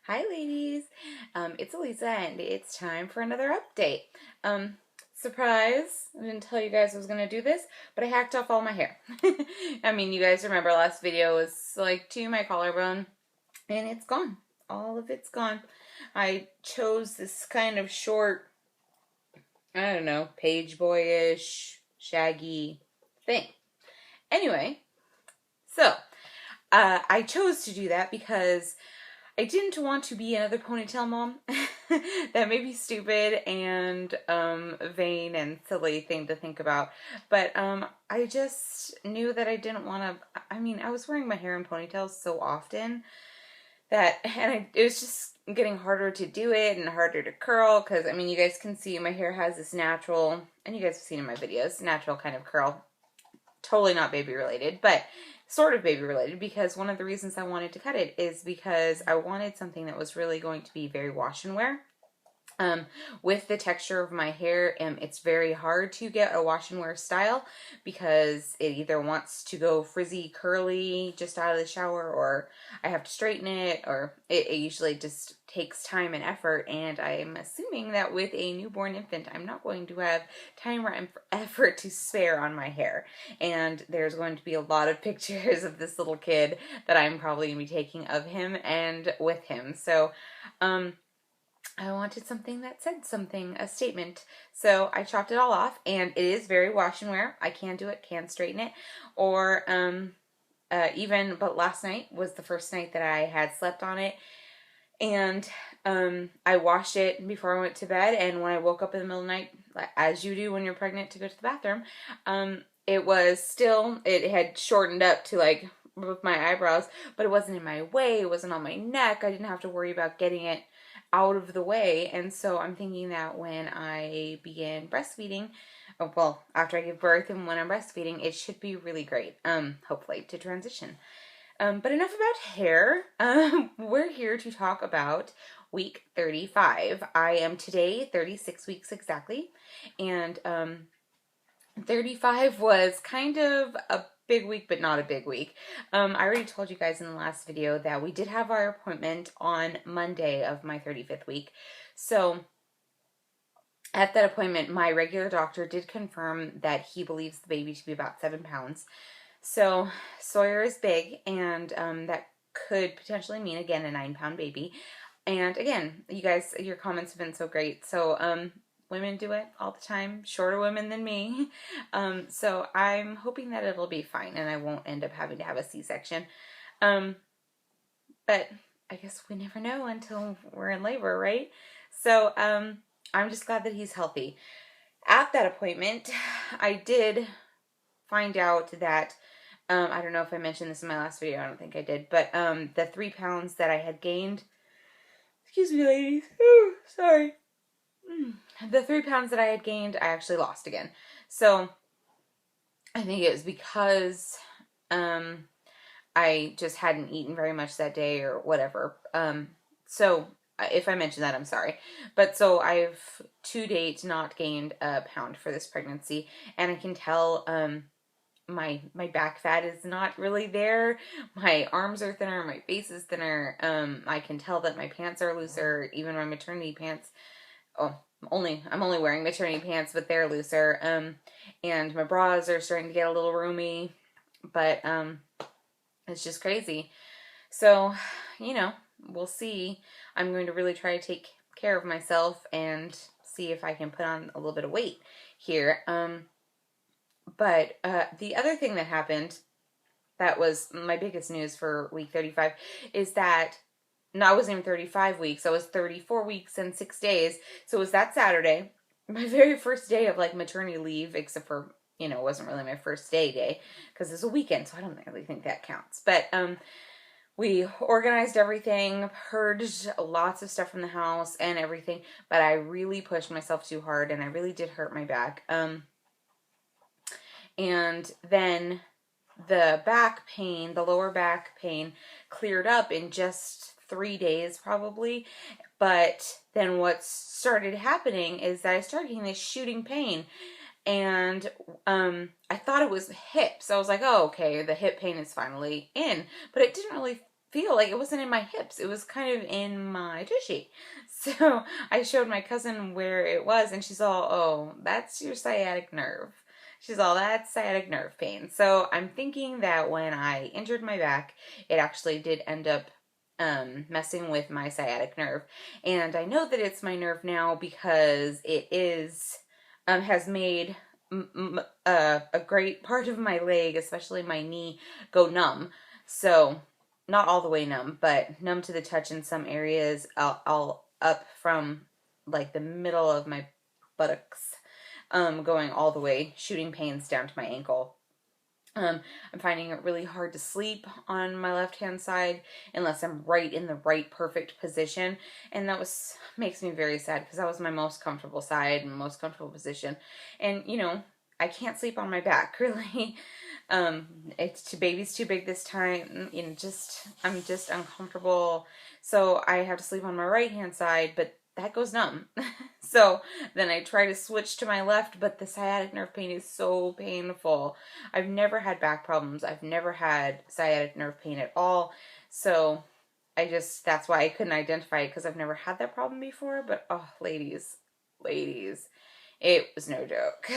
Hi ladies, it's Elisa and it's time for another update. Surprise, I didn't tell you guys I was going to do this, but I hacked off all my hair. I mean, you guys remember last video was like to my collarbone and it's gone. All of it's gone. I chose this kind of short, I don't know, page boyish, shaggy thing. Anyway, so I chose to do that because I didn't want to be another ponytail mom. That may be stupid and vain and silly thing to think about. But I just knew that I didn't want to. I mean, I was wearing my hair in ponytails so often it was just getting harder to do it and harder to curl because, I mean, you guys can see my hair has this natural, and you guys have seen in my videos, natural kind of curl. Totally not baby related, but sort of baby related, because one of the reasons I wanted to cut it is because I wanted something that was really going to be very wash and wear. With the texture of my hair, it's very hard to get a wash and wear style because it either wants to go frizzy, curly just out of the shower, or I have to straighten it, or it usually just takes time and effort. And I'm assuming that with a newborn infant, I'm not going to have time or effort to spare on my hair. And there's going to be a lot of pictures of this little kid that I'm probably going to be taking of him and with him. So, I wanted something that said something, a statement. So I chopped it all off, and it is very wash and wear. I can do it, can straighten it, or but last night was the first night that I had slept on it, and I washed it before I went to bed, and when I woke up in the middle of the night, as you do when you're pregnant to go to the bathroom, it had shortened up to like with my eyebrows, but it wasn't in my way, it wasn't on my neck, I didn't have to worry about getting it out of the way. And so I'm thinking that when I begin breastfeeding, after I give birth and when I'm breastfeeding, it should be really great, hopefully, to transition. But enough about hair. We're here to talk about week 35. I am today 36 weeks exactly, and 35 was kind of a big week, but not a big week. I already told you guys in the last video that we did have our appointment on Monday of my 35th week. So at that appointment, my regular doctor did confirm that he believes the baby to be about 7 pounds. So Sawyer is big, and that could potentially mean, again, a 9-pound baby. And again, you guys, your comments have been so great. So women do it all the time, shorter women than me. So I'm hoping that it'll be fine and I won't end up having to have a C-section. But I guess we never know until we're in labor, right? So I'm just glad that he's healthy. At that appointment, I did find out that, I don't know if I mentioned this in my last video, I don't think I did, but the 3 pounds that I had gained, excuse me ladies, ooh, sorry. The 3 pounds that I had gained, I actually lost again. So I think it was because I just hadn't eaten very much that day or whatever. So if I mentioned that, I'm sorry. But so I've to date not gained a pound for this pregnancy, and I can tell my back fat is not really there. My arms are thinner, my face is thinner. I can tell that my pants are looser, even my maternity pants. Oh, I'm only wearing maternity pants, but they're looser. And my bras are starting to get a little roomy, but it's just crazy. So, you know, we'll see. I'm going to really try to take care of myself and see if I can put on a little bit of weight here. But the other thing that happened that was my biggest news for week 35 is that, no, I wasn't even 35 weeks. I was 34 weeks and 6 days. So it was that Saturday, my very first day of like maternity leave, except for, you know, it wasn't really my first day because it's a weekend, so I don't really think that counts. But we organized everything, purged lots of stuff from the house and everything, but I really pushed myself too hard and I really did hurt my back. And then the back pain, the lower back pain, cleared up in just 3 days probably. But then what started happening is that I started getting this shooting pain, and I thought it was hips. I was like, oh, okay, the hip pain is finally in, but it didn't really feel like it wasn't in my hips. It was kind of in my tushy. So I showed my cousin where it was, and she's all, oh, that's your sciatic nerve. She's all, that's sciatic nerve pain. So I'm thinking that when I injured my back, it actually did end up messing with my sciatic nerve. And I know that it's my nerve now because it is, has made a great part of my leg, especially my knee, go numb. So not all the way numb, but numb to the touch in some areas. I'll up from like the middle of my buttocks, going all the way, shooting pains down to my ankle. I'm finding it really hard to sleep on my left hand side unless I'm right in the right perfect position, and that makes me very sad because that was my most comfortable side and most comfortable position. And I can't sleep on my back really. Baby's too big this time. I'm just uncomfortable, so I have to sleep on my right hand side, but that goes numb. So then I try to switch to my left, but the sciatic nerve pain is so painful. I've never had back problems. I've never had sciatic nerve pain at all. So that's why I couldn't identify it, because I've never had that problem before. But oh, ladies, it was no joke.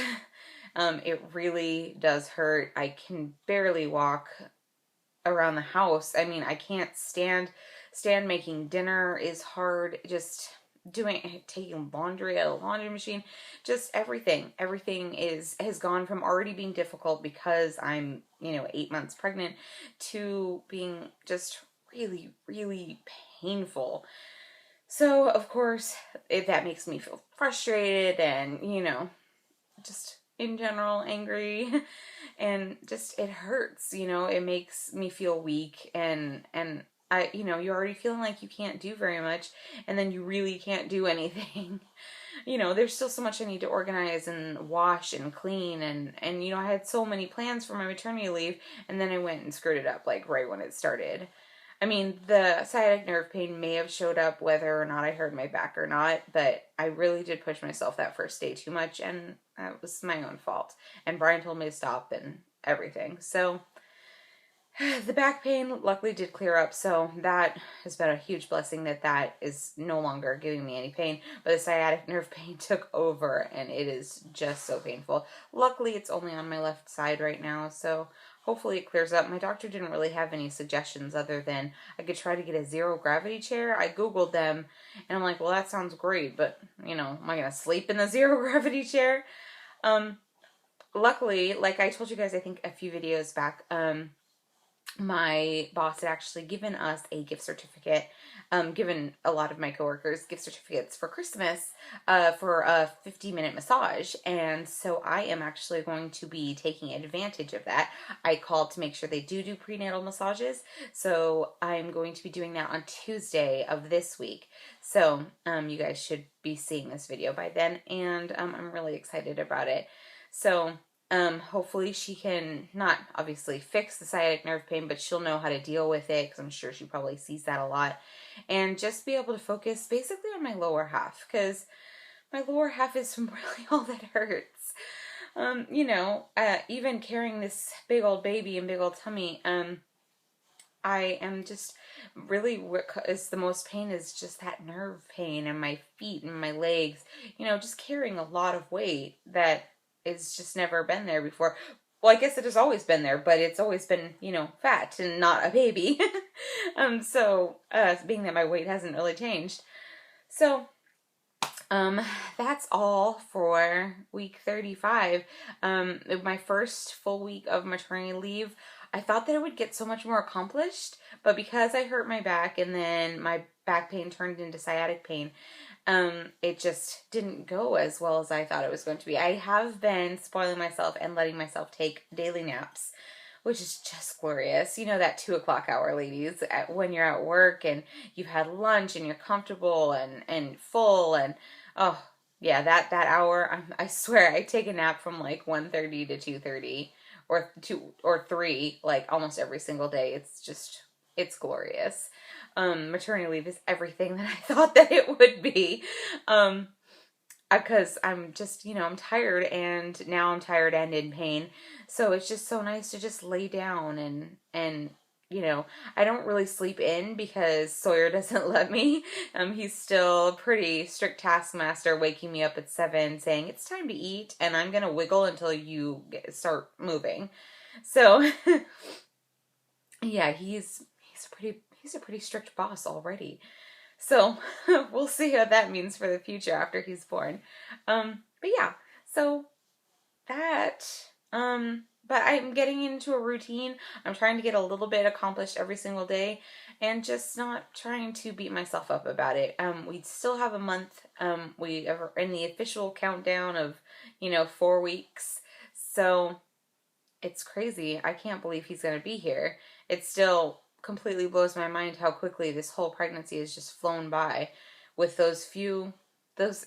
It really does hurt. I can barely walk around the house. I mean, I can't stand making dinner is hard. Just taking laundry out of the laundry machine, just everything has gone from already being difficult because I'm 8 months pregnant to being just really, really painful. So of course that makes me feel frustrated and just in general angry, and just it hurts. It makes me feel weak, and you're already feeling like you can't do very much, and then you really can't do anything. There's still so much I need to organize and wash and clean, and I had so many plans for my maternity leave, and then I went and screwed it up like right when it started. I mean, the sciatic nerve pain may have showed up whether or not I hurt my back or not, but I really did push myself that first day too much, and that was my own fault. And Brian told me to stop and everything. So the back pain luckily did clear up, so that has been a huge blessing that is no longer giving me any pain. But the sciatic nerve pain took over, and it is just so painful. Luckily, it's only on my left side right now, so hopefully it clears up. My doctor didn't really have any suggestions other than I could try to get a zero gravity chair. I Googled them, and I'm like, well, that sounds great, but, am I going to sleep in the zero gravity chair? Luckily, like I told you guys, I think a few videos back, my boss had actually given us a gift certificate, given a lot of my coworkers gift certificates for Christmas, for a 50-minute massage. And so I am actually going to be taking advantage of that. I called to make sure they do prenatal massages. So I'm going to be doing that on Tuesday of this week. So, you guys should be seeing this video by then. And, I'm really excited about it. So, hopefully she can not obviously fix the sciatic nerve pain, but she'll know how to deal with it, because I'm sure she probably sees that a lot, and just be able to focus basically on my lower half, because my lower half is really all that hurts. Even carrying this big old baby and big old tummy, I am just really, what is the most pain is just that nerve pain in my feet and my legs, just carrying a lot of weight that it's just never been there before. Well, I guess it has always been there, but it's always been, fat and not a baby. Being that my weight hasn't really changed. So, that's all for week 35. My first full week of maternity leave, I thought that it would get so much more accomplished, but because I hurt my back and then my back pain turned into sciatic pain, it just didn't go as well as I thought it was going to be. I have been spoiling myself and letting myself take daily naps, which is just glorious. That 2 o'clock hour, ladies, when you're at work and you've had lunch and you're comfortable and full, and oh yeah, that hour, I swear I take a nap from like 1:30 to 2:30 or 2 or 3, like almost every single day. It's glorious. Maternity leave is everything that I thought that it would be. Because I'm just, I'm tired, and now I'm tired and in pain. So it's just so nice to just lay down and you know, I don't really sleep in because Sawyer doesn't let me. He's still a pretty strict taskmaster, waking me up at 7 saying it's time to eat and I'm gonna wiggle until you start moving. So yeah, he's a pretty strict boss already. So we'll see what that means for the future after he's born. But yeah, so that, but I'm getting into a routine. I'm trying to get a little bit accomplished every single day and just not trying to beat myself up about it. We still have a month. We are in the official countdown of, 4 weeks. So it's crazy. I can't believe he's going to be here. It still completely blows my mind how quickly this whole pregnancy has just flown by with those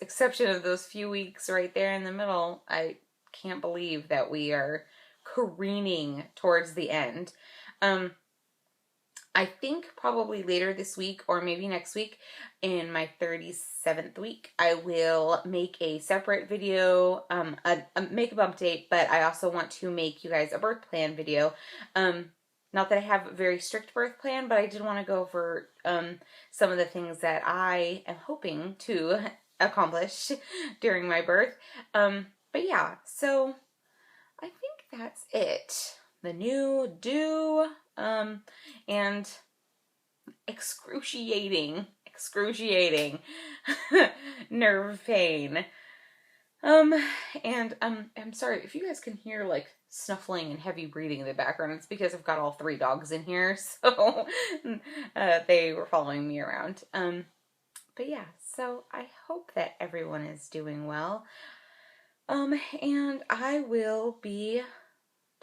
exception of those few weeks right there in the middle. I can't believe that we are careening towards the end. I think probably later this week or maybe next week in my 37th week, I will make a separate video, make a bump date, but I also want to make you guys a birth plan video. Not that I have a very strict birth plan, but I did want to go over some of the things that I am hoping to accomplish during my birth. But yeah, so I think that's it. The new do, and excruciating nerve pain. And I'm sorry if you guys can hear like snuffling and heavy breathing in the background. It's because I've got all 3 dogs in here, so they were following me around. But yeah, so I hope that everyone is doing well. And I will be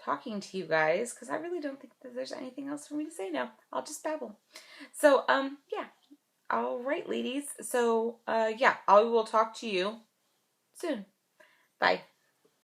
talking to you guys because I really don't think that there's anything else for me to say now. I'll just babble. So, yeah. All right, ladies. So, yeah, I will talk to you soon. Bye.